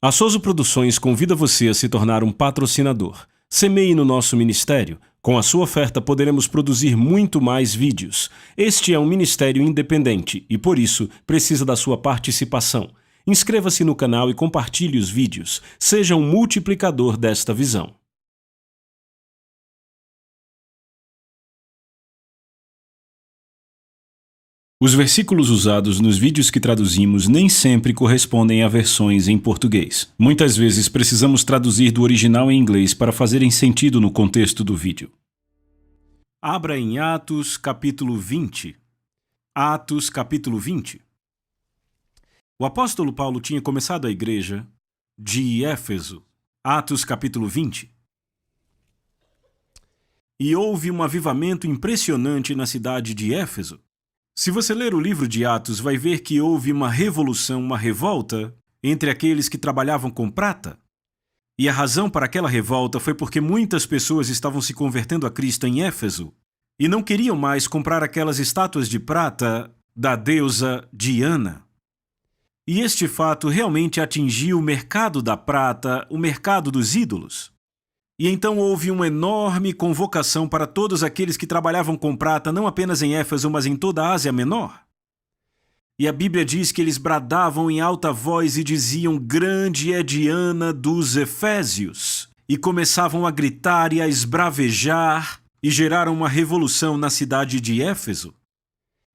A Souza Produções convida você a se tornar um patrocinador. Semeie no nosso ministério. Com a sua oferta poderemos produzir muito mais vídeos. Este é um ministério independente e, por isso, precisa da sua participação. Inscreva-se no canal e compartilhe os vídeos. Seja um multiplicador desta visão. Os versículos usados nos vídeos que traduzimos nem sempre correspondem a versões em português. Muitas vezes precisamos traduzir do original em inglês para fazerem sentido no contexto do vídeo. Abra em Atos, capítulo 20. Atos, capítulo 20. O apóstolo Paulo tinha começado a igreja de Éfeso. Atos, capítulo 20. E houve um avivamento impressionante na cidade de Éfeso. Se você ler o livro de Atos, vai ver que houve uma revolução, uma revolta entre aqueles que trabalhavam com prata. E a razão para aquela revolta foi porque muitas pessoas estavam se convertendo a Cristo em Éfeso e não queriam mais comprar aquelas estátuas de prata da deusa Diana. E este fato realmente atingiu o mercado da prata, o mercado dos ídolos. E então houve uma enorme convocação para todos aqueles que trabalhavam com prata, não apenas em Éfeso, mas em toda a Ásia Menor. E a Bíblia diz que eles bradavam em alta voz e diziam: "Grande é Diana dos Efésios!" E começavam a gritar e a esbravejar e geraram uma revolução na cidade de Éfeso.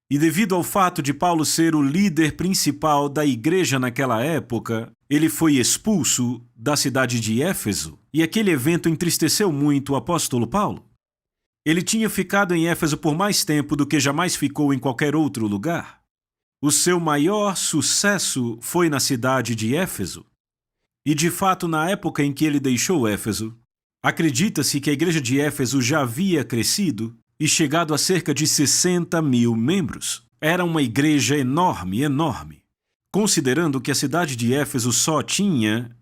E devido ao fato de Paulo ser o líder principal da igreja naquela época, ele foi expulso da cidade de Éfeso, e aquele evento entristeceu muito o apóstolo Paulo. Ele tinha ficado em Éfeso por mais tempo do que jamais ficou em qualquer outro lugar. O seu maior sucesso foi na cidade de Éfeso. E de fato, na época em que ele deixou Éfeso, acredita-se que a igreja de Éfeso já havia crescido e chegado a cerca de 60.000 membros. Era uma igreja enorme, enorme. Considerando que a cidade de Éfeso só tinha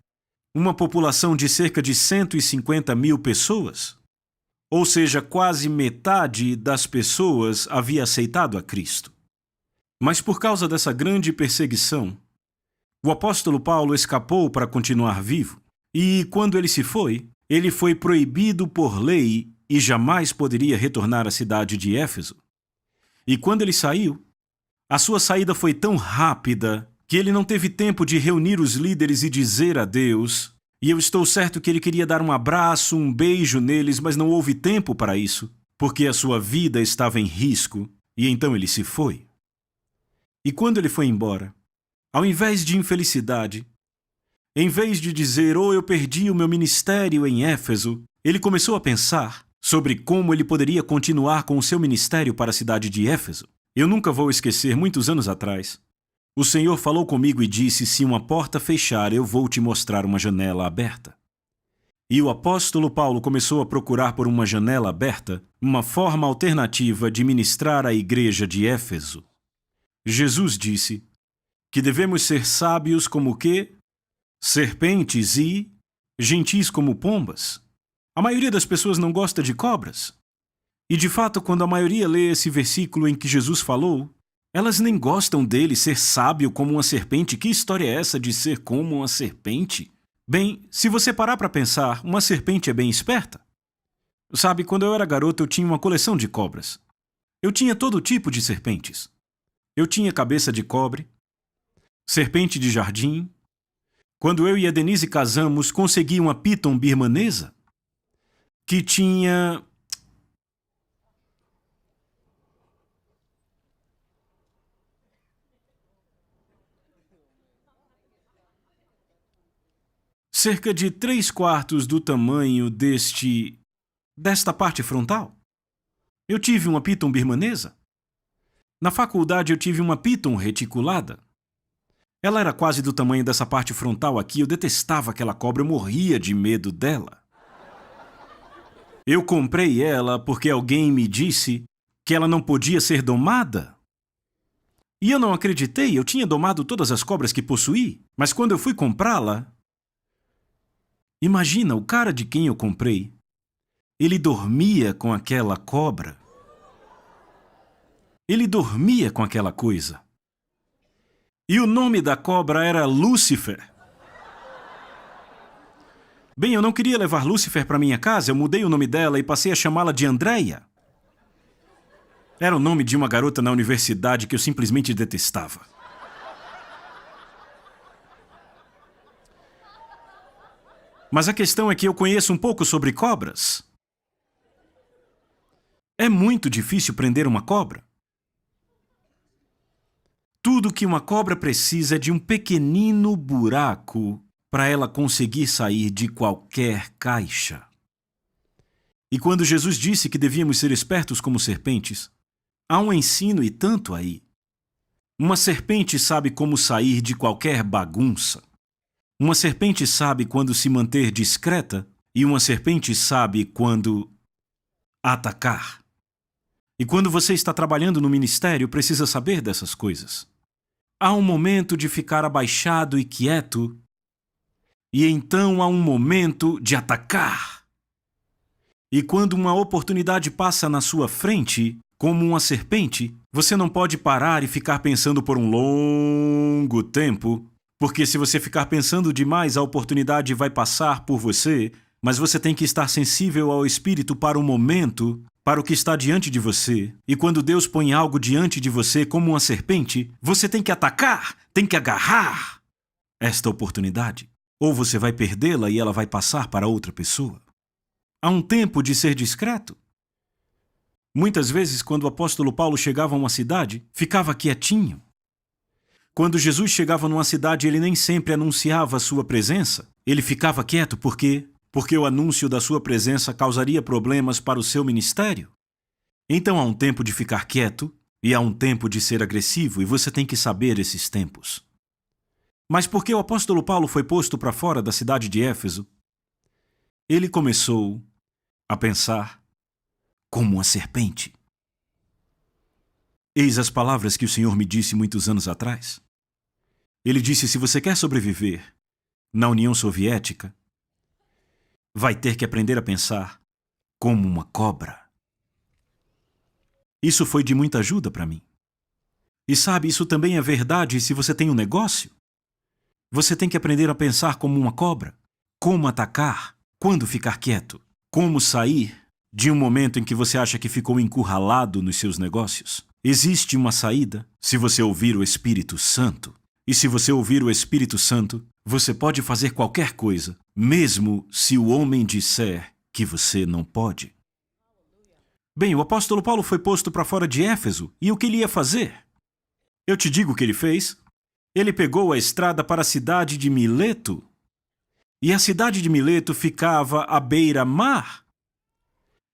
uma população de cerca de 150.000 pessoas, ou seja, quase metade das pessoas havia aceitado a Cristo. Mas por causa dessa grande perseguição, o apóstolo Paulo escapou para continuar vivo, e quando ele foi proibido por lei e jamais poderia retornar à cidade de Éfeso. E quando ele saiu, a sua saída foi tão rápida que ele não teve tempo de reunir os líderes e dizer adeus, e eu estou certo que ele queria dar um abraço, um beijo neles, mas não houve tempo para isso, porque a sua vida estava em risco, e então ele se foi. E quando ele foi embora, ao invés de infelicidade, em vez de dizer: "Oh, eu perdi o meu ministério em Éfeso", ele começou a pensar sobre como ele poderia continuar com o seu ministério para a cidade de Éfeso. Eu nunca vou esquecer, muitos anos atrás, o Senhor falou comigo e disse: "Se uma porta fechar, eu vou te mostrar uma janela aberta." E o apóstolo Paulo começou a procurar por uma janela aberta, uma forma alternativa de ministrar à igreja de Éfeso. Jesus disse que devemos ser sábios como o quê? Serpentes e gentis como pombas. A maioria das pessoas não gosta de cobras. E de fato, quando a maioria lê esse versículo em que Jesus falou, elas nem gostam dele ser sábio como uma serpente. Que história é essa de ser como uma serpente? Bem, se você parar para pensar, uma serpente é bem esperta. Sabe, quando eu era garoto eu tinha uma coleção de cobras. Eu tinha todo tipo de serpentes. Eu tinha cabeça de cobre, serpente de jardim. Quando eu e a Denise casamos, consegui uma piton birmanesa que tinha cerca de 3/4 do tamanho desta parte frontal. Eu tive uma piton birmanesa. Na faculdade eu tive uma piton reticulada. Ela era quase do tamanho dessa parte frontal aqui. Eu detestava aquela cobra, eu morria de medo dela. Eu comprei ela porque alguém me disse que ela não podia ser domada. E eu não acreditei, eu tinha domado todas as cobras que possuí, mas quando eu fui comprá-la, imagina, o cara de quem eu comprei, ele dormia com aquela cobra. Ele dormia com aquela coisa. E o nome da cobra era Lúcifer. Bem, eu não queria levar Lúcifer para minha casa, eu mudei o nome dela e passei a chamá-la de Andréia. Era o nome de uma garota na universidade que eu simplesmente detestava. Mas a questão é que eu conheço um pouco sobre cobras. É muito difícil prender uma cobra. Tudo que uma cobra precisa é de um pequenino buraco para ela conseguir sair de qualquer caixa. E quando Jesus disse que devíamos ser espertos como serpentes, há um ensino e tanto aí. Uma serpente sabe como sair de qualquer bagunça. Uma serpente sabe quando se manter discreta e uma serpente sabe quando atacar. E quando você está trabalhando no ministério, precisa saber dessas coisas. Há um momento de ficar abaixado e quieto, e então há um momento de atacar. E quando uma oportunidade passa na sua frente, como uma serpente, você não pode parar e ficar pensando por um longo tempo, porque se você ficar pensando demais, a oportunidade vai passar por você, mas você tem que estar sensível ao Espírito para o momento, para o que está diante de você. E quando Deus põe algo diante de você como uma serpente, você tem que atacar, tem que agarrar esta oportunidade. Ou você vai perdê-la e ela vai passar para outra pessoa. Há um tempo de ser discreto. Muitas vezes, quando o apóstolo Paulo chegava a uma cidade, ficava quietinho. Quando Jesus chegava numa cidade, ele nem sempre anunciava a sua presença. Ele ficava quieto porque o anúncio da sua presença causaria problemas para o seu ministério. Então há um tempo de ficar quieto e há um tempo de ser agressivo, e você tem que saber esses tempos. Mas porque o apóstolo Paulo foi posto para fora da cidade de Éfeso, ele começou a pensar como uma serpente. Eis as palavras que o Senhor me disse muitos anos atrás. Ele disse: se você quer sobreviver na União Soviética, vai ter que aprender a pensar como uma cobra. Isso foi de muita ajuda para mim. E sabe, isso também é verdade se você tem um negócio. Você tem que aprender a pensar como uma cobra. Como atacar, quando ficar quieto. Como sair de um momento em que você acha que ficou encurralado nos seus negócios. Existe uma saída se você ouvir o Espírito Santo. E se você ouvir o Espírito Santo, você pode fazer qualquer coisa, mesmo se o homem disser que você não pode. Bem, o apóstolo Paulo foi posto para fora de Éfeso, e o que ele ia fazer? Eu te digo o que ele fez. Ele pegou a estrada para a cidade de Mileto, e a cidade de Mileto ficava à beira-mar.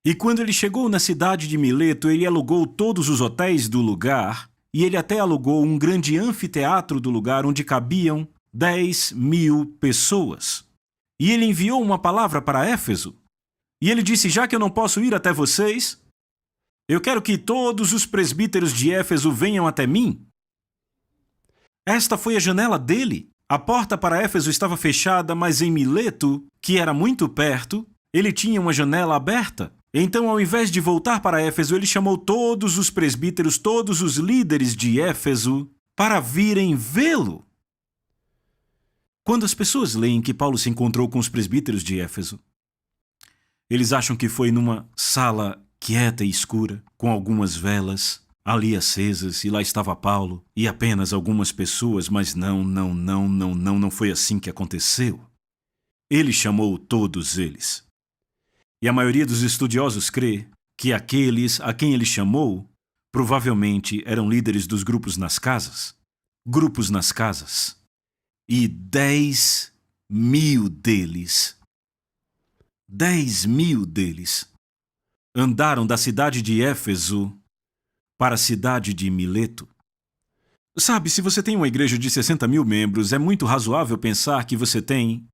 E quando ele chegou na cidade de Mileto, ele alugou todos os hotéis do lugar, e ele até alugou um grande anfiteatro do lugar onde cabiam 10.000 pessoas. E ele enviou uma palavra para Éfeso. E ele disse: já que eu não posso ir até vocês, eu quero que todos os presbíteros de Éfeso venham até mim. Esta foi a janela dele. A porta para Éfeso estava fechada, mas em Mileto, que era muito perto, ele tinha uma janela aberta. Então, ao invés de voltar para Éfeso, ele chamou todos os presbíteros, todos os líderes de Éfeso, para virem vê-lo. Quando as pessoas leem que Paulo se encontrou com os presbíteros de Éfeso, eles acham que foi numa sala quieta e escura, com algumas velas ali acesas, e lá estava Paulo e apenas algumas pessoas, mas não foi assim que aconteceu. Ele chamou todos eles. E a maioria dos estudiosos crê que aqueles a quem ele chamou provavelmente eram líderes dos grupos nas casas. Grupos nas casas. E 10.000 deles, 10.000 deles, andaram da cidade de Éfeso para a cidade de Mileto. Sabe, se você tem uma igreja de 60.000 membros, é muito razoável pensar que você tem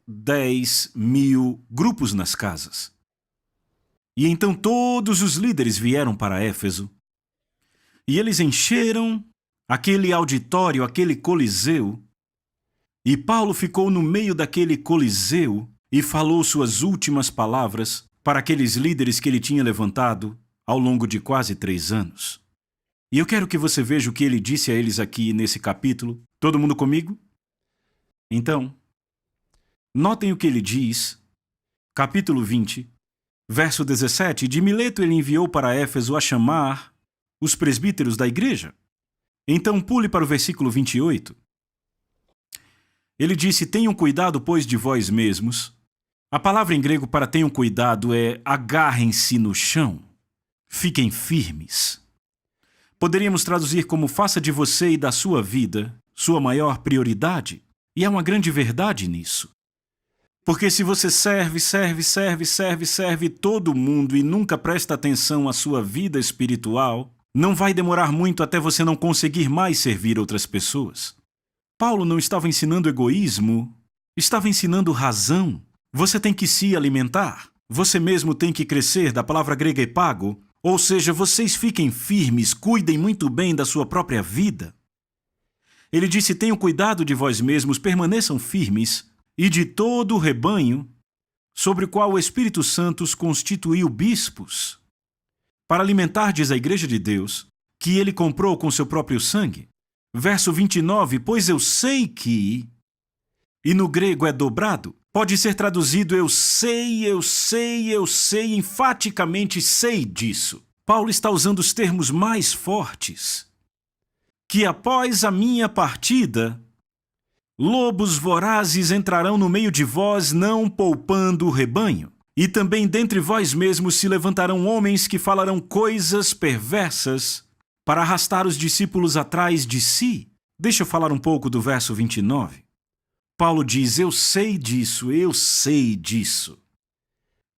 10.000 grupos nas casas. E então todos os líderes vieram para Éfeso. E eles encheram aquele auditório, aquele coliseu. E Paulo ficou no meio daquele coliseu e falou suas últimas palavras para aqueles líderes que ele tinha levantado ao longo de quase 3 anos. E eu quero que você veja o que ele disse a eles aqui nesse capítulo. Todo mundo comigo? Então, Notem o que ele diz, capítulo 20, verso 17. De Mileto ele enviou para Éfeso a chamar os presbíteros da igreja. Então pule para o versículo 28. Ele disse: tenham cuidado, pois, de vós mesmos. A palavra em grego para tenham cuidado é agarrem-se no chão. Fiquem firmes. Poderíamos traduzir como faça de você e da sua vida sua maior prioridade. E há uma grande verdade nisso. Porque se você serve todo mundo e nunca presta atenção à sua vida espiritual, não vai demorar muito até você não conseguir mais servir outras pessoas. Paulo não estava ensinando egoísmo, estava ensinando razão. Você tem que se alimentar. Você mesmo tem que crescer, da palavra grega epago. Ou seja, vocês fiquem firmes, cuidem muito bem da sua própria vida. Ele disse: tenham cuidado de vós mesmos, permaneçam firmes, e de todo o rebanho, sobre o qual o Espírito Santo os constituiu bispos, para alimentardes a igreja de Deus, que ele comprou com seu próprio sangue. Verso 29, pois eu sei que, e no grego é dobrado, pode ser traduzido eu sei, enfaticamente sei disso. Paulo está usando os termos mais fortes. Que após a minha partida, lobos vorazes entrarão no meio de vós, não poupando o rebanho. E também dentre vós mesmos se levantarão homens que falarão coisas perversas para arrastar os discípulos atrás de si. Deixa eu falar um pouco do verso 29. Paulo diz: eu sei disso,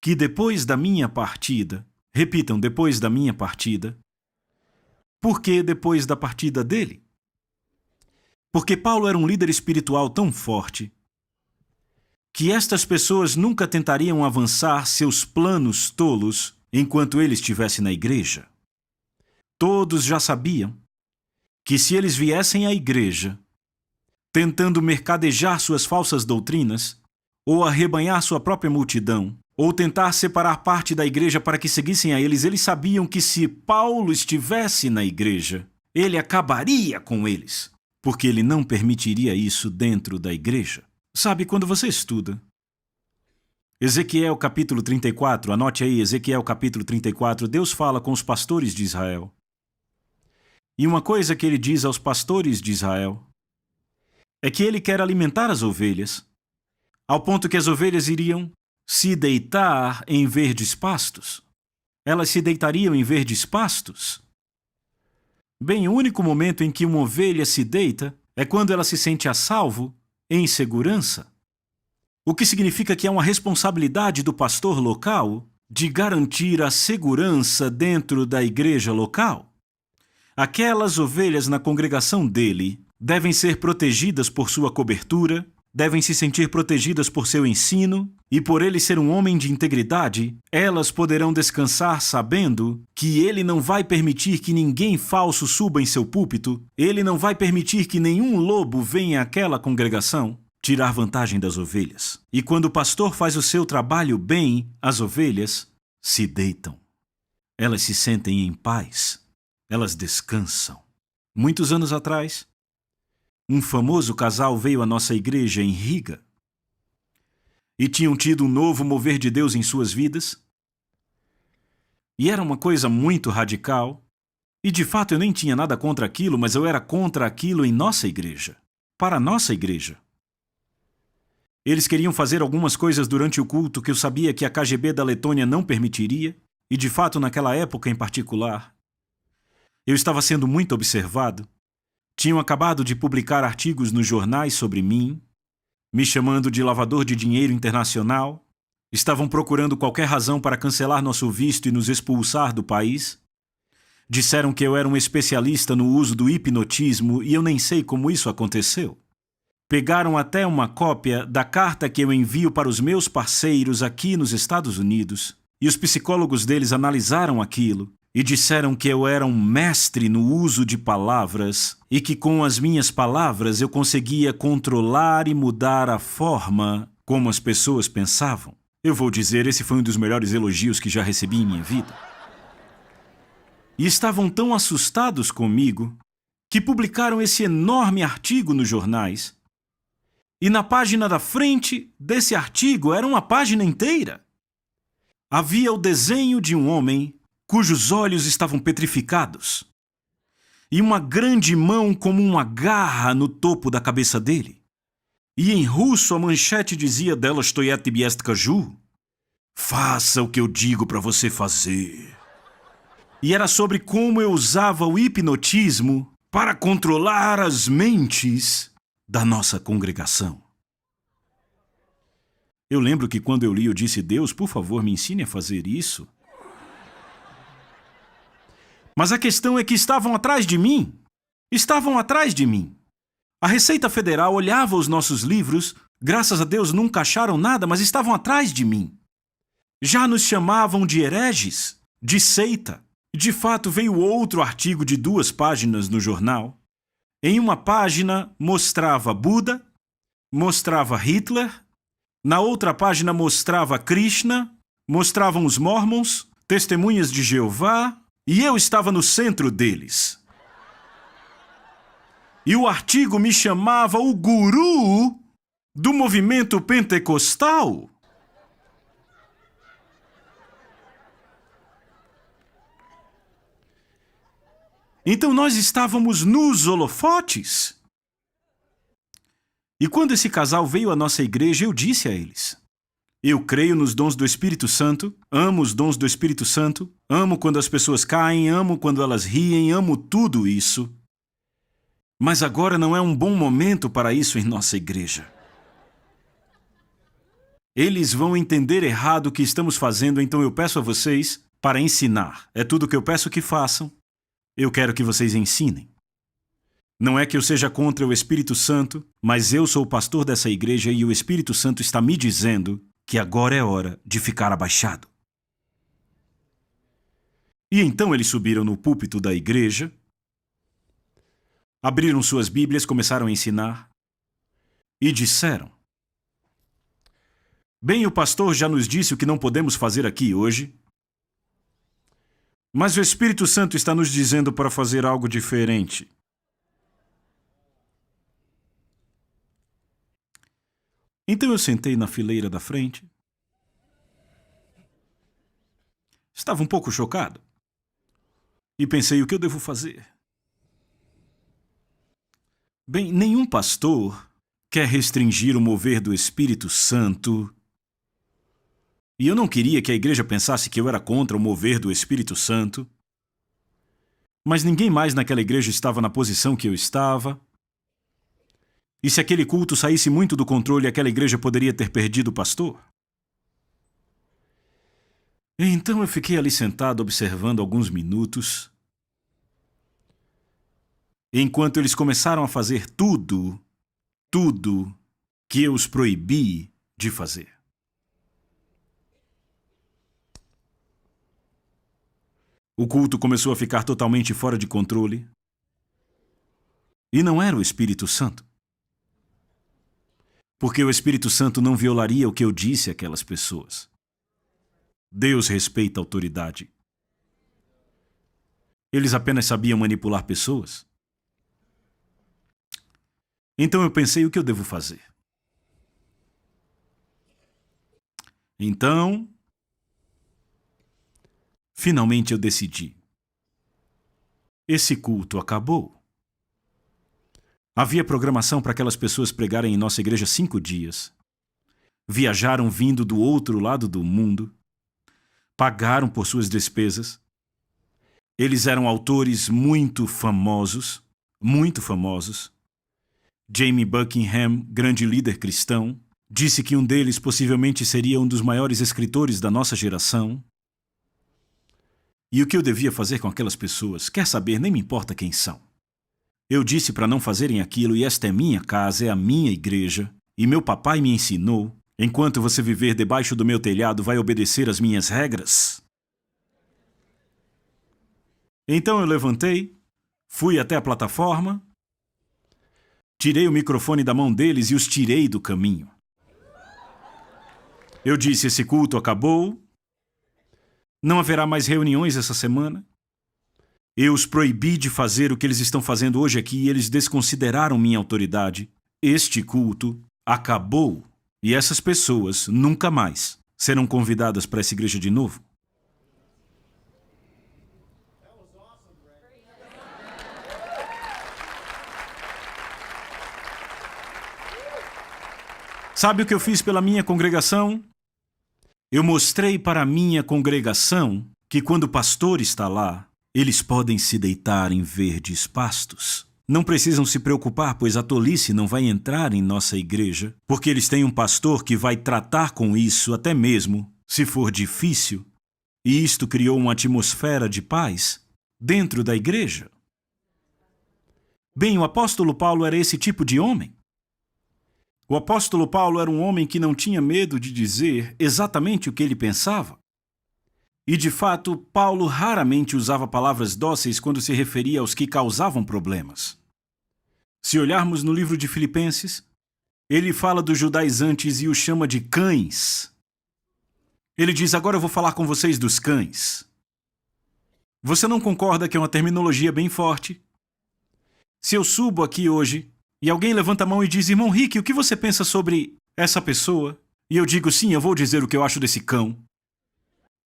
que depois da minha partida, repitam, depois da minha partida. Por que depois da partida dele? Porque Paulo era um líder espiritual tão forte que estas pessoas nunca tentariam avançar seus planos tolos enquanto ele estivesse na igreja. Todos já sabiam que se eles viessem à igreja tentando mercadejar suas falsas doutrinas, ou arrebanhar sua própria multidão, ou tentar separar parte da igreja para que seguissem a eles, eles sabiam que se Paulo estivesse na igreja, ele acabaria com eles, porque ele não permitiria isso dentro da igreja. Sabe, quando você estuda Ezequiel capítulo 34, anote aí, Ezequiel capítulo 34, Deus fala com os pastores de Israel. E uma coisa que ele diz aos pastores de Israel é que ele quer alimentar as ovelhas, ao ponto que as ovelhas iriam se deitar em verdes pastos. Elas se deitariam em verdes pastos. Bem, o único momento em que uma ovelha se deita é quando ela se sente a salvo, em segurança. O que significa que há uma responsabilidade do pastor local de garantir a segurança dentro da igreja local. Aquelas ovelhas na congregação dele devem ser protegidas por sua cobertura, devem se sentir protegidas por seu ensino, e por ele ser um homem de integridade, elas poderão descansar sabendo que ele não vai permitir que ninguém falso suba em seu púlpito, ele não vai permitir que nenhum lobo venha àquela congregação tirar vantagem das ovelhas. E quando o pastor faz o seu trabalho bem, as ovelhas se deitam. Elas se sentem em paz, elas descansam. Muitos anos atrás, um famoso casal veio à nossa igreja em Riga e tinham tido um novo mover de Deus em suas vidas. E era uma coisa muito radical. E de fato eu nem tinha nada contra aquilo, mas eu era contra aquilo em nossa igreja, para a nossa igreja. Eles queriam fazer algumas coisas durante o culto que eu sabia que a KGB da Letônia não permitiria, e de fato naquela época em particular, eu estava sendo muito observado. Tinham acabado de publicar artigos nos jornais sobre mim, me chamando de lavador de dinheiro internacional. Estavam procurando qualquer razão para cancelar nosso visto e nos expulsar do país. Disseram que eu era um especialista no uso do hipnotismo e eu nem sei como isso aconteceu. Pegaram até uma cópia da carta que eu envio para os meus parceiros aqui nos Estados Unidos e os psicólogos deles analisaram aquilo e disseram que eu era um mestre no uso de palavras e que com as minhas palavras eu conseguia controlar e mudar a forma como as pessoas pensavam. Eu vou dizer, esse foi um dos melhores elogios que já recebi em minha vida. E estavam tão assustados comigo que publicaram esse enorme artigo nos jornais E na página da frente desse artigo era uma página inteira. Havia o desenho de um homem cujos olhos estavam petrificados e uma grande mão como uma garra no topo da cabeça dele. E em russo a manchete dizia "Dela stoyat biest kaju", faça o que eu digo para você fazer. E era sobre como eu usava o hipnotismo para controlar as mentes da nossa congregação. Eu lembro que quando eu li, eu disse: Deus, por favor, me ensine a fazer isso. Mas a questão é que estavam atrás de mim. Estavam atrás de mim. A Receita Federal olhava os nossos livros, graças a Deus nunca acharam nada, mas estavam atrás de mim. Já nos chamavam de hereges, de seita. De fato, veio outro artigo de 2 páginas no jornal. Em uma página mostrava Buda, mostrava Hitler, na outra página mostrava Krishna, mostravam os Mormons, Testemunhas de Jeová, e eu estava no centro deles. E o artigo me chamava o guru do movimento pentecostal. Então nós estávamos nos holofotes. E quando esse casal veio à nossa igreja, eu disse a eles: eu creio nos dons do Espírito Santo, amo os dons do Espírito Santo, amo quando as pessoas caem, amo quando elas riem, amo tudo isso. Mas agora não é um bom momento para isso em nossa igreja. Eles vão entender errado o que estamos fazendo, então eu peço a vocês para ensinar. É tudo o que eu peço que façam. Eu quero que vocês ensinem. Não é que eu seja contra o Espírito Santo, mas eu sou o pastor dessa igreja e o Espírito Santo está me dizendo que agora é hora de ficar abaixado. E então eles subiram no púlpito da igreja, abriram suas Bíblias, começaram a ensinar e disseram: bem, o pastor já nos disse o que não podemos fazer aqui hoje, mas o Espírito Santo está nos dizendo para fazer algo diferente. Então eu sentei na fileira da frente. Estava um pouco chocado. E pensei: o que eu devo fazer? Bem, nenhum pastor quer restringir o mover do Espírito Santo. E eu não queria que a igreja pensasse que eu era contra o mover do Espírito Santo. Mas ninguém mais naquela igreja estava na posição que eu estava. E se aquele culto saísse muito do controle, aquela igreja poderia ter perdido o pastor? Então eu fiquei ali sentado observando alguns minutos, enquanto eles começaram a fazer tudo que eu os proibi de fazer. O culto começou a ficar totalmente fora de controle. E não era o Espírito Santo. Porque o Espírito Santo não violaria o que eu disse àquelas pessoas. Deus respeita a autoridade. Eles apenas sabiam manipular pessoas. Então eu pensei: o que eu devo fazer? Então, finalmente eu decidi. Esse culto acabou. Havia programação para aquelas pessoas pregarem em nossa igreja 5 dias. Viajaram vindo do outro lado do mundo. Pagaram por suas despesas. Eles eram autores muito famosos. Jamie Buckingham, grande líder cristão, disse que um deles possivelmente seria um dos maiores escritores da nossa geração. E o que eu devia fazer com aquelas pessoas? Quer saber? Nem me importa quem são. Eu disse para não fazerem aquilo, e esta é minha casa, é a minha igreja, e meu papai me ensinou: enquanto você viver debaixo do meu telhado, vai obedecer às minhas regras. Então eu levantei, fui até a plataforma, tirei o microfone da mão deles e os tirei do caminho. Eu disse: esse culto acabou, não haverá mais reuniões essa semana. Eu os proibi de fazer o que eles estão fazendo hoje aqui e eles desconsideraram minha autoridade. Este culto Acabou. E essas pessoas nunca mais serão convidadas para essa igreja de novo. Sabe o que eu fiz pela minha congregação? Eu mostrei para a minha congregação que quando o pastor está lá, eles podem se deitar em verdes pastos. Não precisam se preocupar, pois a tolice não vai entrar em nossa igreja, porque eles têm um pastor que vai tratar com isso até mesmo, se for difícil. E isto criou uma atmosfera de paz dentro da igreja. Bem, o apóstolo Paulo era esse tipo de homem. O apóstolo Paulo era um homem que não tinha medo de dizer exatamente o que ele pensava. E, de fato, Paulo raramente usava palavras dóceis quando se referia aos que causavam problemas. Se olharmos no livro de Filipenses, ele fala dos judaizantes e os chama de cães. Ele diz, agora eu vou falar com vocês dos cães. Você não concorda que é uma terminologia bem forte? Se eu subo aqui hoje e alguém levanta a mão e diz, irmão Rick, o que você pensa sobre essa pessoa? E eu digo, sim, eu vou dizer o que eu acho desse cão.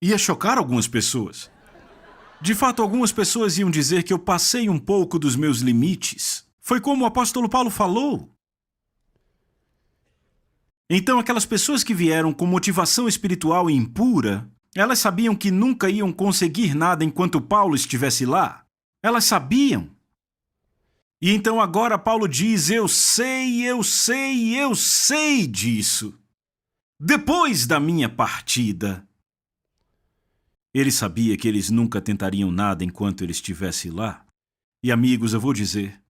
Ia chocar algumas pessoas. De fato, algumas pessoas iam dizer que eu passei um pouco dos meus limites. Foi como o apóstolo Paulo falou. Então, aquelas pessoas que vieram com motivação espiritual impura, elas sabiam que nunca iam conseguir nada enquanto Paulo estivesse lá. Elas sabiam. E então agora Paulo diz, eu sei disso. Depois da minha partida. Ele sabia que eles nunca tentariam nada enquanto ele estivesse lá. E amigos, eu vou dizer,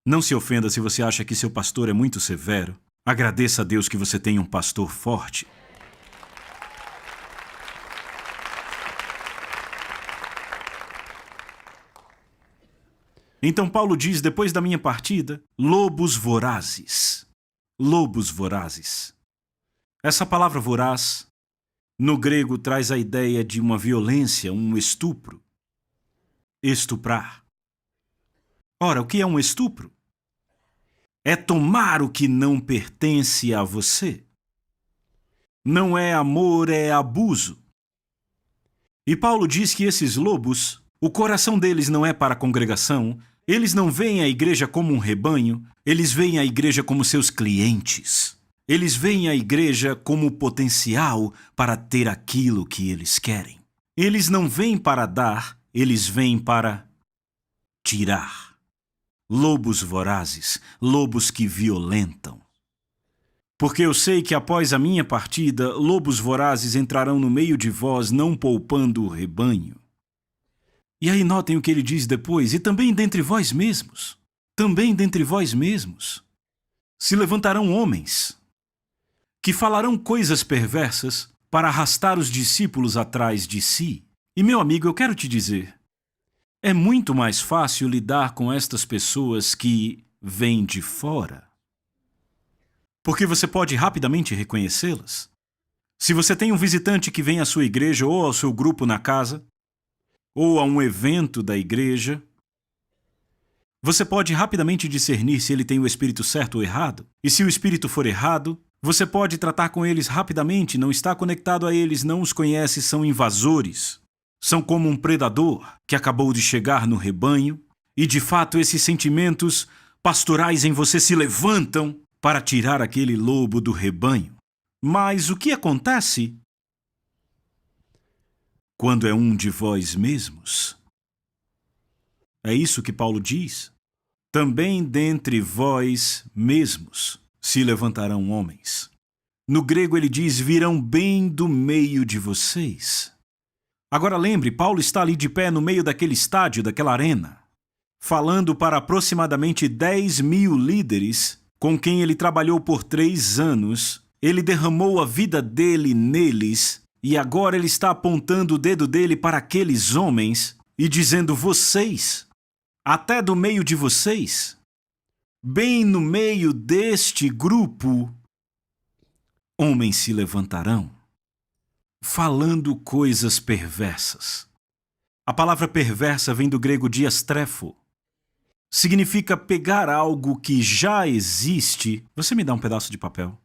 não se ofenda se você acha que seu pastor é muito severo. Agradeça a Deus que você tem um pastor forte. Então Paulo diz, depois da minha partida, lobos vorazes. Lobos vorazes. Essa palavra voraz, no grego, traz a ideia de uma violência, um estupro. Estuprar. Ora, o que é um estupro? É tomar o que não pertence a você. Não é amor, é abuso. E Paulo diz que esses lobos, o coração deles não é para a congregação, eles não veem a igreja como um rebanho, eles veem a igreja como seus clientes. Eles veem a igreja como potencial para ter aquilo que eles querem. Eles não vêm para dar, eles vêm para tirar. Lobos vorazes, lobos que violentam. Porque eu sei que após a minha partida, lobos vorazes entrarão no meio de vós, não poupando o rebanho. E aí notem o que ele diz depois, e também dentre vós mesmos. Também dentre vós mesmos. Se levantarão homens que falarão coisas perversas para arrastar os discípulos atrás de si. E meu amigo, eu quero te dizer, é muito mais fácil lidar com estas pessoas que vêm de fora. Porque você pode rapidamente reconhecê-las. Se você tem um visitante que vem à sua igreja ou ao seu grupo na casa, ou a um evento da igreja, você pode rapidamente discernir se ele tem o espírito certo ou errado. E se o espírito for errado, você pode tratar com eles rapidamente, não está conectado a eles, não os conhece, são invasores. São como um predador que acabou de chegar no rebanho e, de fato, esses sentimentos pastorais em você se levantam para tirar aquele lobo do rebanho. Mas o que acontece quando é um de vós mesmos? É isso que Paulo diz. Também dentre vós mesmos se levantarão homens. No grego ele diz, virão bem do meio de vocês. Agora lembre, Paulo está ali de pé no meio daquele estádio, daquela arena, falando para aproximadamente 10.000 líderes com quem ele trabalhou por 3 anos. Ele derramou a vida dele neles e agora ele está apontando o dedo dele para aqueles homens e dizendo, vocês, até do meio de vocês, bem no meio deste grupo, homens se levantarão, falando coisas perversas. A palavra perversa vem do grego diastrefo. significa pegar algo que já existe. Você me dá um pedaço de papel?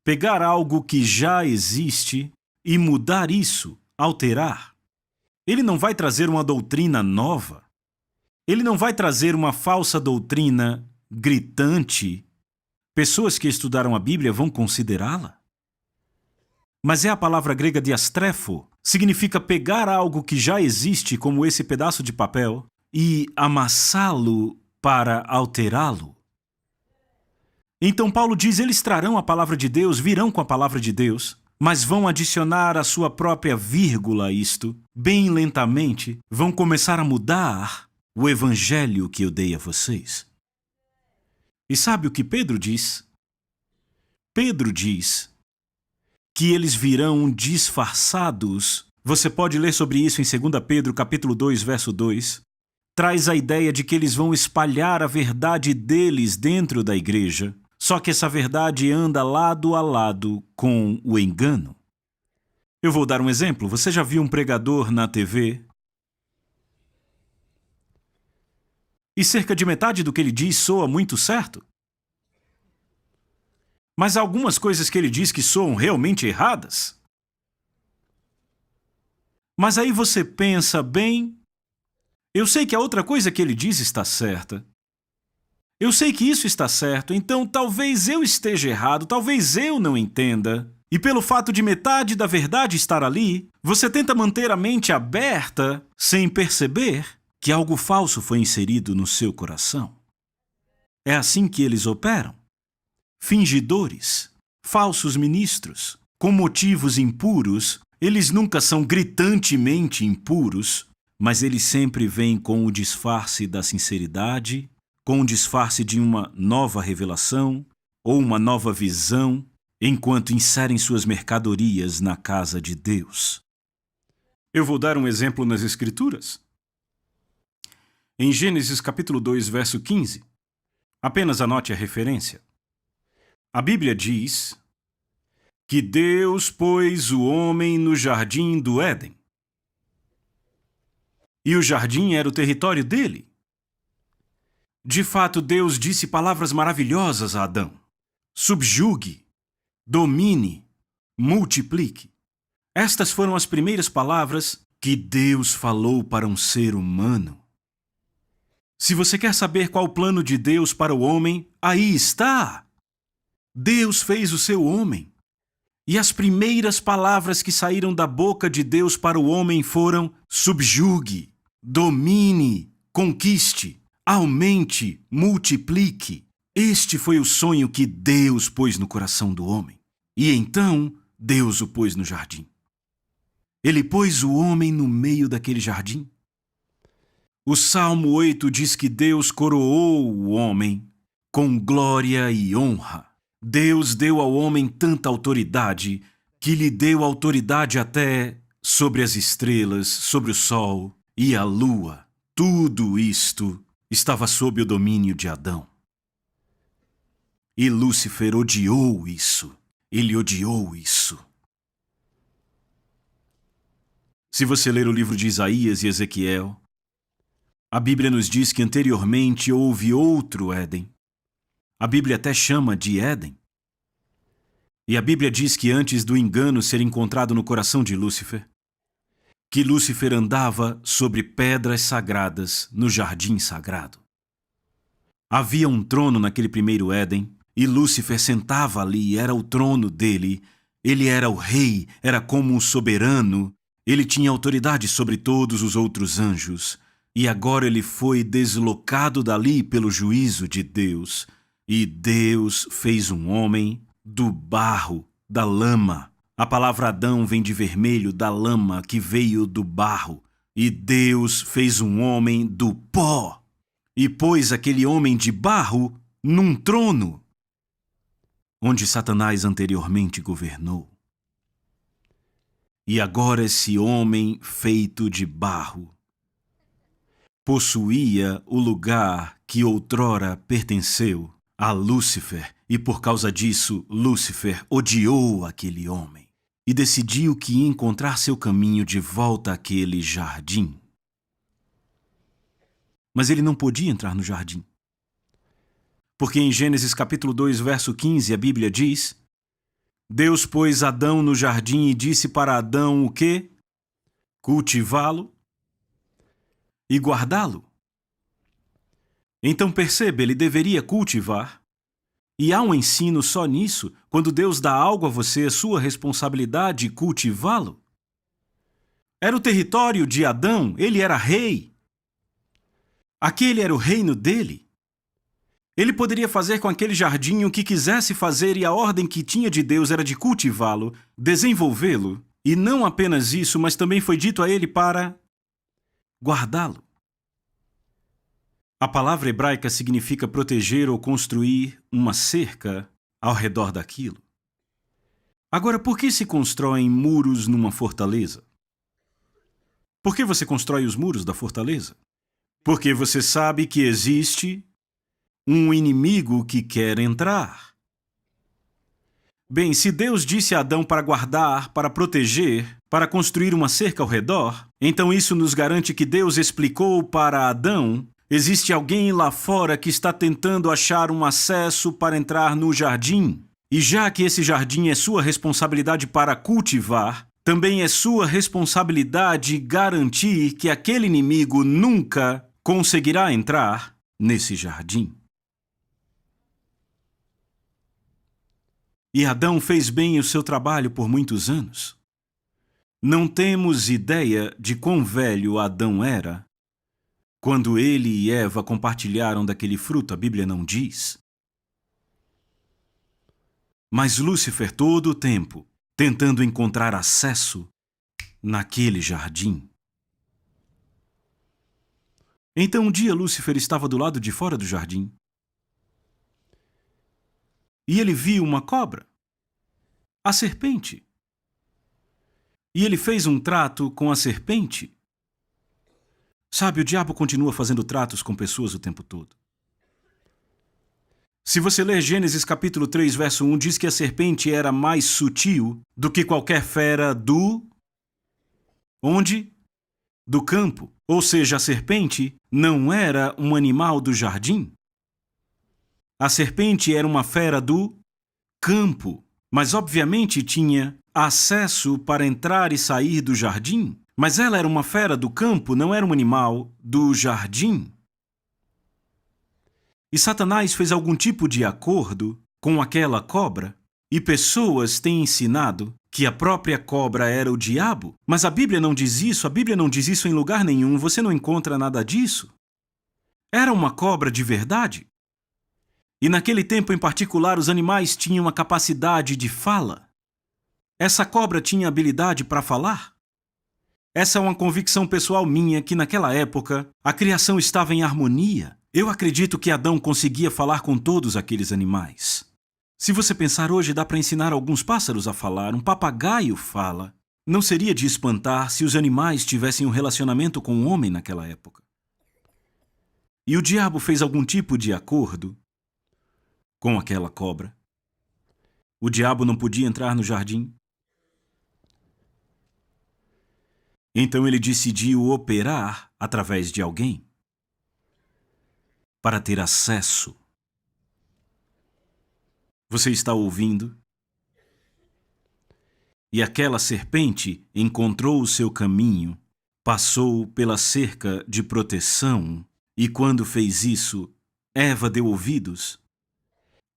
Pegar algo que já existe e mudar isso, alterar. Ele não vai trazer uma doutrina nova. Ele não vai trazer uma falsa doutrina gritante. Pessoas que estudaram a Bíblia vão considerá-la. Mas é a palavra grega diastrefo, significa pegar algo que já existe, como esse pedaço de papel, e amassá-lo para alterá-lo. Então Paulo diz, eles trarão a palavra de Deus, virão com a palavra de Deus, mas vão adicionar a sua própria vírgula a isto, bem lentamente, vão começar a mudar o evangelho que eu dei a vocês. E sabe o que Pedro diz? Pedro diz que eles virão disfarçados. Você pode ler sobre isso em 2 Pedro, capítulo 2, verso 2. Traz a ideia de que eles vão espalhar a verdade deles dentro da igreja, só que essa verdade anda lado a lado com o engano. Eu vou dar um exemplo. Você já viu um pregador na TV? E cerca de metade do que ele diz soa muito certo? Mas há algumas coisas que ele diz que soam realmente erradas. Mas aí você pensa, bem, eu sei que a outra coisa que ele diz está certa. Eu sei que isso está certo, então talvez eu esteja errado, talvez eu não entenda. E pelo fato de metade da verdade estar ali, você tenta manter a mente aberta sem perceber que algo falso foi inserido no seu coração. É assim que eles operam. Fingidores, falsos ministros, com motivos impuros, eles nunca são gritantemente impuros, mas eles sempre vêm com o disfarce da sinceridade, com o disfarce de uma nova revelação ou uma nova visão, enquanto inserem suas mercadorias na casa de Deus. Eu vou dar um exemplo nas Escrituras. Em Gênesis capítulo 2, verso 15, apenas anote a referência. A Bíblia diz que Deus pôs o homem no jardim do Éden. E o jardim era o território dele. De fato, Deus disse palavras maravilhosas a Adão. Subjugue, domine, multiplique. Estas foram as primeiras palavras que Deus falou para um ser humano. Se você quer saber qual o plano de Deus para o homem, aí está. Deus fez o seu homem. E as primeiras palavras que saíram da boca de Deus para o homem foram: subjugue, domine, conquiste, aumente, multiplique. Este foi o sonho que Deus pôs no coração do homem. E então, Deus o pôs no jardim. Ele pôs o homem no meio daquele jardim. O Salmo 8 diz que Deus coroou o homem com glória e honra. Deus deu ao homem tanta autoridade que lhe deu autoridade até sobre as estrelas, sobre o sol e a lua. Tudo isto estava sob o domínio de Adão. E Lúcifer odiou isso. Ele odiou isso. Se você ler o livro de Isaías e Ezequiel, a Bíblia nos diz que anteriormente houve outro Éden. A Bíblia até chama de Éden. E a Bíblia diz que antes do engano ser encontrado no coração de Lúcifer, que Lúcifer andava sobre pedras sagradas no jardim sagrado. Havia um trono naquele primeiro Éden, e Lúcifer sentava ali, era o trono dele. Ele era o rei, era como um soberano. Ele tinha autoridade sobre todos os outros anjos. E agora ele foi deslocado dali pelo juízo de Deus. E Deus fez um homem do barro, da lama. A palavra Adão vem de vermelho, da lama que veio do barro. E Deus fez um homem do pó. E pôs aquele homem de barro num trono, onde Satanás anteriormente governou. E agora esse homem feito de barro possuía o lugar que outrora pertenceu a Lúcifer, e por causa disso, Lúcifer odiou aquele homem e decidiu que ia encontrar seu caminho de volta àquele jardim. mas ele não podia entrar no jardim. Porque em Gênesis capítulo 2, verso 15, a Bíblia diz: Deus pôs Adão no jardim e disse para Adão o quê? Cultivá-lo e guardá-lo. Então perceba, ele deveria cultivar. E há um ensino só nisso. Quando Deus dá algo a você, é sua responsabilidade cultivá-lo. Era o território de Adão, ele era rei. Aquele era o reino dele. Ele poderia fazer com aquele jardim o que quisesse fazer, e a ordem que tinha de Deus era de cultivá-lo, desenvolvê-lo, e não apenas isso, mas também foi dito a ele para guardá-lo. A palavra hebraica significa proteger ou construir uma cerca ao redor daquilo. Agora, por que se constroem muros numa fortaleza? Por que você constrói os muros da fortaleza? Porque você sabe que existe um inimigo que quer entrar. Bem, se Deus disse a Adão para guardar, para proteger, para construir uma cerca ao redor, então isso nos garante que Deus explicou para Adão: existe alguém lá fora que está tentando achar um acesso para entrar no jardim. E já que esse jardim é sua responsabilidade para cultivar, também é sua responsabilidade garantir que aquele inimigo nunca conseguirá entrar nesse jardim. E Adão fez bem o seu trabalho por muitos anos. Não temos ideia de quão velho Adão era quando ele e Eva compartilharam daquele fruto, a Bíblia não diz. Mas Lúcifer todo o tempo tentando encontrar acesso naquele jardim. Então um dia Lúcifer estava do lado de fora do jardim. E ele viu uma cobra, a serpente. E ele fez um trato com a serpente. Sabe, o diabo continua fazendo tratos com pessoas o tempo todo. Se você ler Gênesis capítulo 3, verso 1, diz que a serpente era mais sutil do que qualquer fera do... Onde? Do campo. Ou seja, a serpente não era um animal do jardim. A serpente era uma fera do campo, mas obviamente tinha acesso para entrar e sair do jardim. Mas ela era uma fera do campo, não era um animal do jardim. E Satanás fez algum tipo de acordo com aquela cobra, e pessoas têm ensinado que a própria cobra era o diabo, mas a Bíblia não diz isso, a Bíblia não diz isso em lugar nenhum, você não encontra nada disso. Era uma cobra de verdade. E naquele tempo em particular, os animais tinham a capacidade de fala. Essa cobra tinha habilidade para falar. Essa é uma convicção pessoal minha, que naquela época a criação estava em harmonia. Eu acredito que Adão conseguia falar com todos aqueles animais. Se você pensar hoje, dá para ensinar alguns pássaros a falar, um papagaio fala. Não seria de espantar se os animais tivessem um relacionamento com o homem naquela época. E o diabo fez algum tipo de acordo com aquela cobra. O diabo não podia entrar no jardim. Então ele decidiu operar através de alguém para ter acesso. Você está ouvindo? E aquela serpente encontrou o seu caminho, passou pela cerca de proteção, e quando fez isso, Eva deu ouvidos.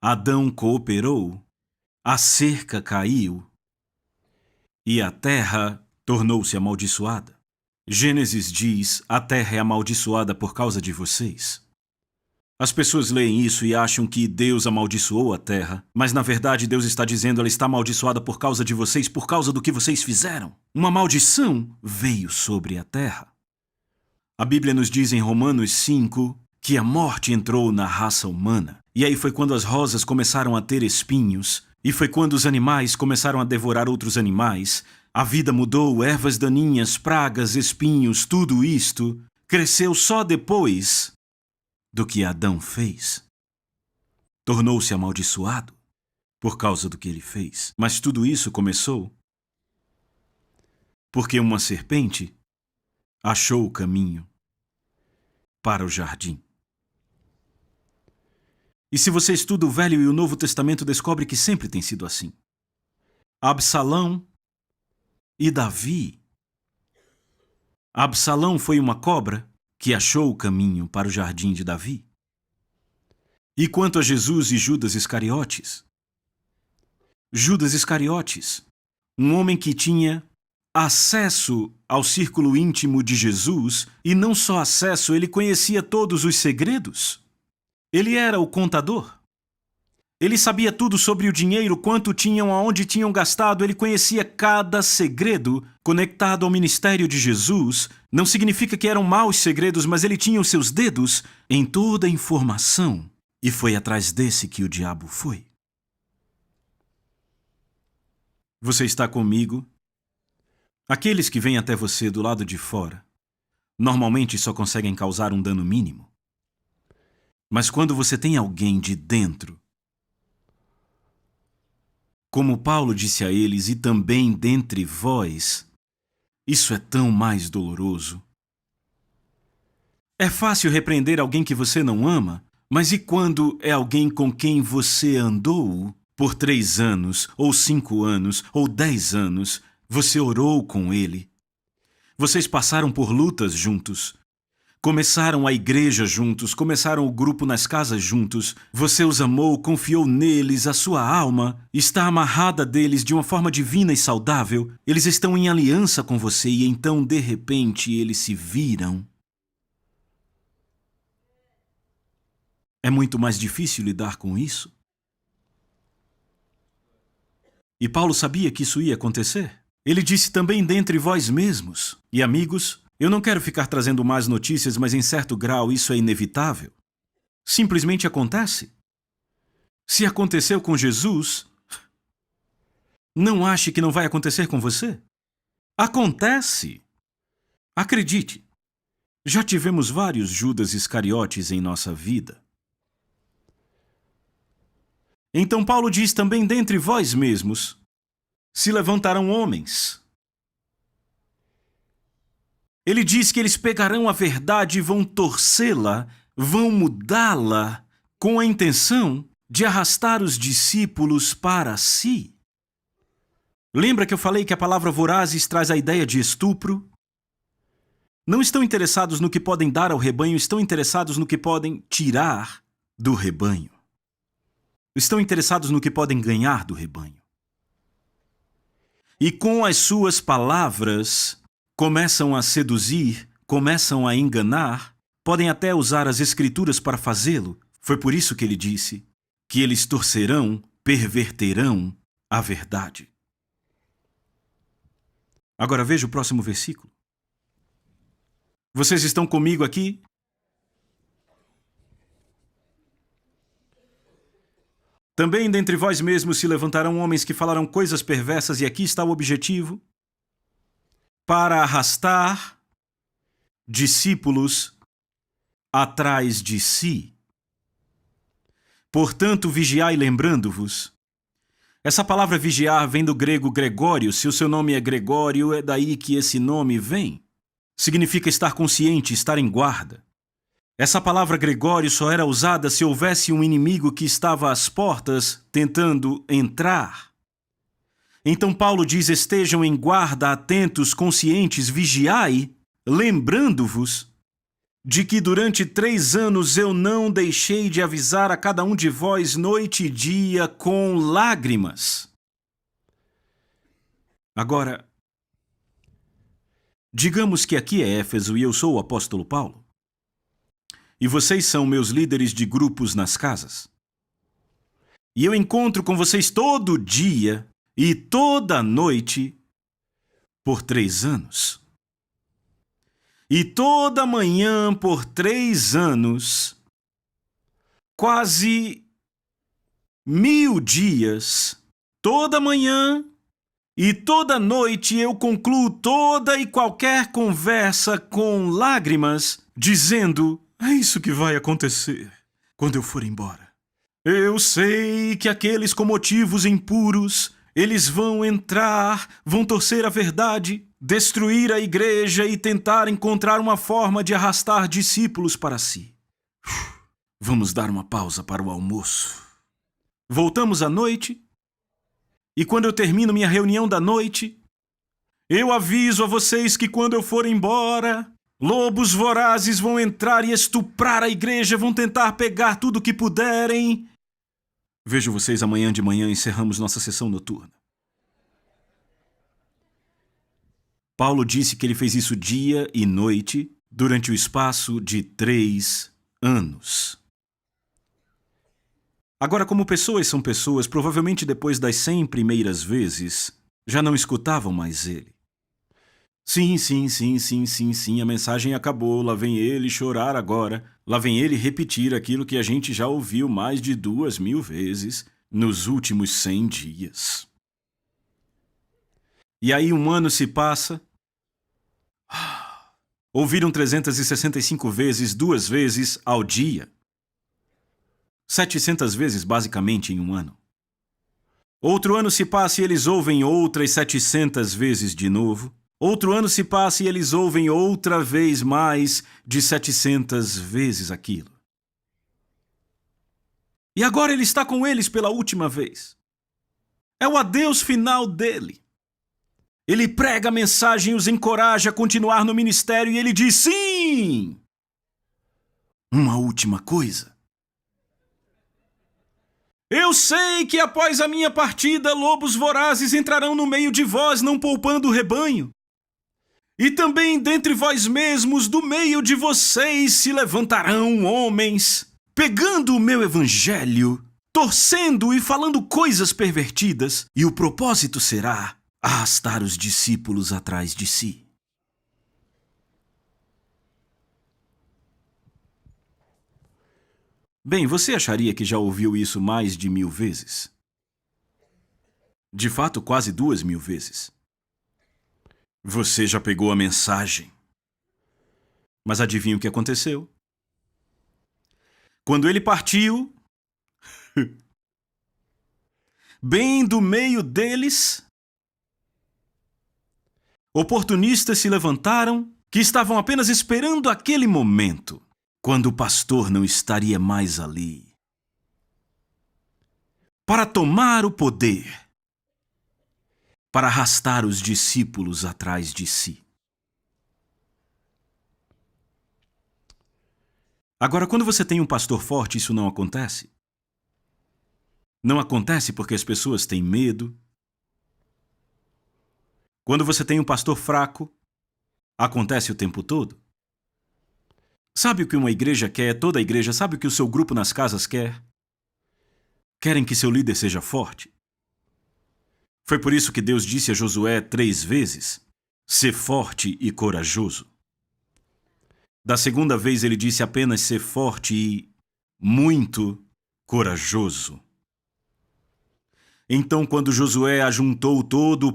Adão cooperou, a cerca caiu, e a terra tornou-se amaldiçoada. Gênesis diz: a terra é amaldiçoada por causa de vocês. As pessoas leem isso e acham que Deus amaldiçoou a terra, mas na verdade Deus está dizendo: ela está amaldiçoada por causa de vocês, por causa do que vocês fizeram. Uma maldição veio sobre a terra. A Bíblia nos diz em Romanos 5 que a morte entrou na raça humana. E aí foi quando as rosas começaram a ter espinhos, e foi quando os animais começaram a devorar outros animais. A vida mudou, ervas daninhas, pragas, espinhos, tudo isto cresceu só depois do que Adão fez. Tornou-se amaldiçoado por causa do que ele fez. Mas tudo isso começou porque uma serpente achou o caminho para o jardim. E se você estuda o Velho e o Novo Testamento, descobre que sempre tem sido assim. Absalão e Davi. Absalão foi uma cobra que achou o caminho para o jardim de Davi. E quanto a Jesus e Judas Iscariotes? Judas Iscariotes, um homem que tinha acesso ao círculo íntimo de Jesus, e não só acesso, ele conhecia todos os segredos. Ele era o contador. Ele sabia tudo sobre o dinheiro, quanto tinham, aonde tinham gastado, ele conhecia cada segredo conectado ao ministério de Jesus. Não significa que eram maus segredos, mas ele tinha os seus dedos em toda a informação. E foi atrás desse que o diabo foi. Você está comigo? Aqueles que vêm até você do lado de fora, normalmente só conseguem causar um dano mínimo. Mas quando você tem alguém de dentro, como Paulo disse a eles, e também dentre vós, isso é tão mais doloroso. É fácil repreender alguém que você não ama, mas e quando é alguém com quem você andou por 3 anos, ou 5 anos, ou 10 anos, você orou com ele? Vocês passaram por lutas juntos. Começaram a igreja juntos, começaram o grupo nas casas juntos. Você os amou, confiou neles, a sua alma está amarrada deles de uma forma divina e saudável. Eles estão em aliança com você e então, de repente, eles se viram. É muito mais difícil lidar com isso. E Paulo sabia que isso ia acontecer. Ele disse também dentre vós mesmos. E amigos, eu não quero ficar trazendo más notícias, mas em certo grau isso é inevitável. Simplesmente acontece. Se aconteceu com Jesus, não ache que não vai acontecer com você. Acontece. Acredite, já tivemos vários Judas Iscariotes em nossa vida. Então Paulo diz também dentre vós mesmos, se levantarão homens. Ele diz que eles pegarão a verdade e vão torcê-la, vão mudá-la, com a intenção de arrastar os discípulos para si. Lembra que eu falei que a palavra vorazes traz a ideia de estupro? Não estão interessados no que podem dar ao rebanho, estão interessados no que podem tirar do rebanho. Estão interessados no que podem ganhar do rebanho. E com as suas palavras, começam a seduzir, começam a enganar, podem até usar as escrituras para fazê-lo. Foi por isso que ele disse que eles torcerão, perverterão a verdade. Agora veja o próximo versículo. Vocês estão comigo aqui? Também dentre vós mesmos se levantarão homens que falarão coisas perversas, e aqui está o objetivo: para arrastar discípulos atrás de si. Portanto, vigiai lembrando-vos. Essa palavra vigiar vem do grego Gregório. Se o seu nome é Gregório, é daí que esse nome vem. Significa estar consciente, estar em guarda. Essa palavra Gregório só era usada se houvesse um inimigo que estava às portas tentando entrar. Então Paulo diz, estejam em guarda, atentos, conscientes, vigiai, lembrando-vos de que durante 3 anos eu não deixei de avisar a cada um de vós noite e dia com lágrimas. Agora, digamos que aqui é Éfeso e eu sou o apóstolo Paulo. E vocês são meus líderes de grupos nas casas. E eu encontro com vocês todo dia e toda noite por 3 anos. E toda manhã por 3 anos, quase 1000 dias, toda manhã e toda noite eu concluo toda e qualquer conversa com lágrimas, dizendo, é isso que vai acontecer quando eu for embora. Eu sei que aqueles com motivos impuros Eles vão entrar, vão torcer a verdade, destruir a igreja e tentar encontrar uma forma de arrastar discípulos para si. Vamos dar uma pausa para o almoço. Voltamos à noite, e quando eu termino minha reunião da noite, eu aviso a vocês que quando eu for embora, lobos vorazes vão entrar e estuprar a igreja, vão tentar pegar tudo que puderem. Vejo vocês amanhã de manhã, encerramos nossa sessão noturna. Paulo disse que ele fez isso dia e noite durante o espaço de 3 anos. Agora, como pessoas são pessoas, provavelmente depois das 100 primeiras vezes, já não escutavam mais ele. Sim, a mensagem acabou, lá vem ele chorar agora, lá vem ele repetir aquilo que a gente já ouviu mais de 2.000 vezes nos últimos 100 dias. E aí 1 ano se passa, ouviram 365 vezes, 2 vezes ao dia. 700 vezes basicamente em 1 ano. Outro ano se passa e eles ouvem outras 700 vezes de novo. Outro ano se passa e eles ouvem outra vez mais de 700 vezes aquilo. E agora ele está com eles pela última vez. É o adeus final dele. Ele prega a mensagem, os encoraja a continuar no ministério e ele diz sim! Uma última coisa. Eu sei que após a minha partida, lobos vorazes entrarão no meio de vós, não poupando o rebanho. E também dentre vós mesmos, do meio de vocês, se levantarão homens, pegando o meu evangelho, torcendo e falando coisas pervertidas, e o propósito será arrastar os discípulos atrás de si. Bem, você acharia que já ouviu isso mais de 1000 vezes? De fato, quase 2000 vezes. Você já pegou a mensagem. Mas adivinha o que aconteceu? Quando ele partiu, bem do meio deles, oportunistas se levantaram que estavam apenas esperando aquele momento, quando o pastor não estaria mais ali, para tomar o poder, para arrastar os discípulos atrás de si. Agora, quando você tem um pastor forte, isso não acontece. Não acontece porque as pessoas têm medo. Quando você tem um pastor fraco, acontece o tempo todo. Sabe o que uma igreja quer? Toda a igreja sabe o que o seu grupo nas casas quer? Querem que seu líder seja forte. Foi por isso que Deus disse a Josué 3 vezes, "Sê forte e corajoso." Da segunda vez ele disse apenas "Sê forte e muito corajoso." Então, quando Josué ajuntou todo o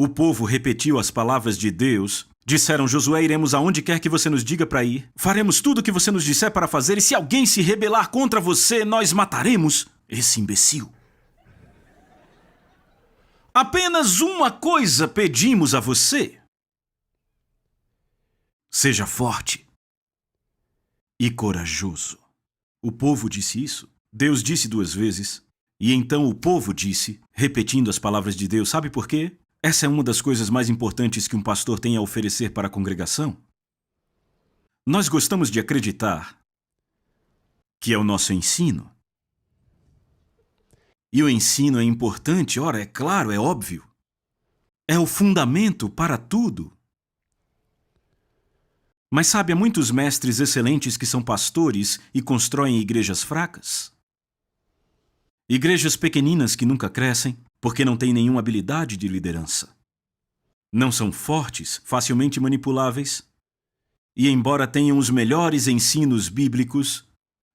povo repetiu as palavras de Deus. Disseram: "Josué, iremos aonde quer que você nos diga para ir. Faremos tudo o que você nos disser para fazer, e se alguém se rebelar contra você, nós mataremos esse imbecil. Apenas uma coisa pedimos a você. Seja forte e corajoso." O povo disse isso. Deus disse 2 vezes. E então o povo disse, repetindo as palavras de Deus. Sabe por quê? Essa é uma das coisas mais importantes que um pastor tem a oferecer para a congregação. Nós gostamos de acreditar que é o nosso ensino. E o ensino é importante, ora, é claro, é óbvio. É o fundamento para tudo. Mas sabe, há muitos mestres excelentes que são pastores e constroem igrejas fracas. Igrejas pequeninas que nunca crescem, porque não têm nenhuma habilidade de liderança. Não são fortes, facilmente manipuláveis, e embora tenham os melhores ensinos bíblicos,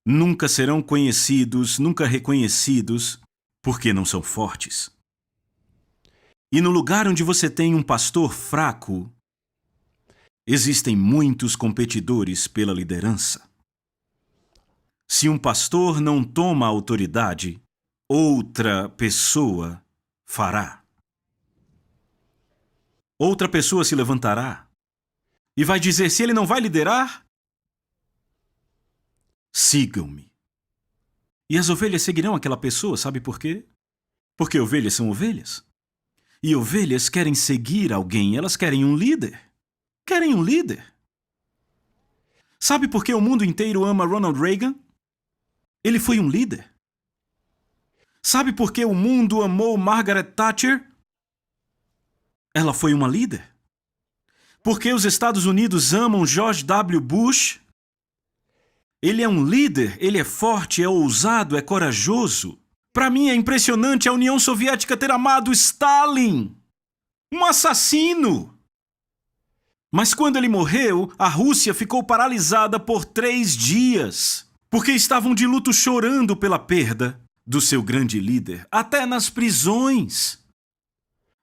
nunca serão conhecidos, nunca reconhecidos, porque não são fortes. E no lugar onde você tem um pastor fraco, existem muitos competidores pela liderança. Se um pastor não toma autoridade, outra pessoa fará. Outra pessoa se levantará e vai dizer: se ele não vai liderar, sigam-me. E as ovelhas seguirão aquela pessoa, sabe por quê? Porque ovelhas são ovelhas. E ovelhas querem seguir alguém, elas querem um líder. Querem um líder. Sabe por que o mundo inteiro ama Ronald Reagan? Ele foi um líder. Sabe por que o mundo amou Margaret Thatcher? Ela foi uma líder. Por que os Estados Unidos amam George W. Bush? Ele é um líder, ele é forte, é ousado, é corajoso. Para mim é impressionante a União Soviética ter amado Stalin, um assassino. Mas quando ele morreu, a Rússia ficou paralisada por 3 dias, porque estavam de luto chorando pela perda do seu grande líder, até nas prisões.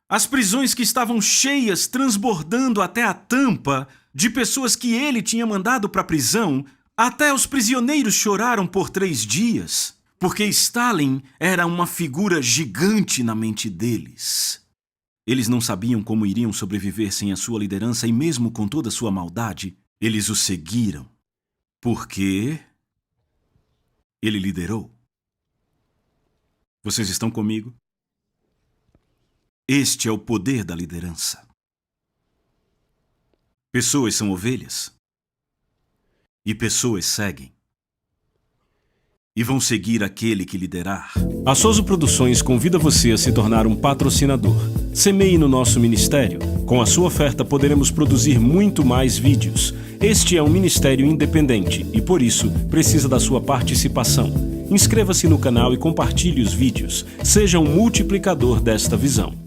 As prisões que estavam cheias, transbordando até a tampa de pessoas que ele tinha mandado para a prisão, até os prisioneiros choraram por 3 dias, porque Stalin era uma figura gigante na mente deles. Eles não sabiam como iriam sobreviver sem a sua liderança e mesmo com toda a sua maldade, eles o seguiram. Porque ele liderou. Vocês estão comigo? Este é o poder da liderança. Pessoas são ovelhas. E pessoas seguem. E vão seguir aquele que liderar. A Soso Produções convida você a se tornar um patrocinador. Semeie no nosso ministério. Com a sua oferta poderemos produzir muito mais vídeos. Este é um ministério independente e, por isso, precisa da sua participação. Inscreva-se no canal e compartilhe os vídeos. Seja um multiplicador desta visão.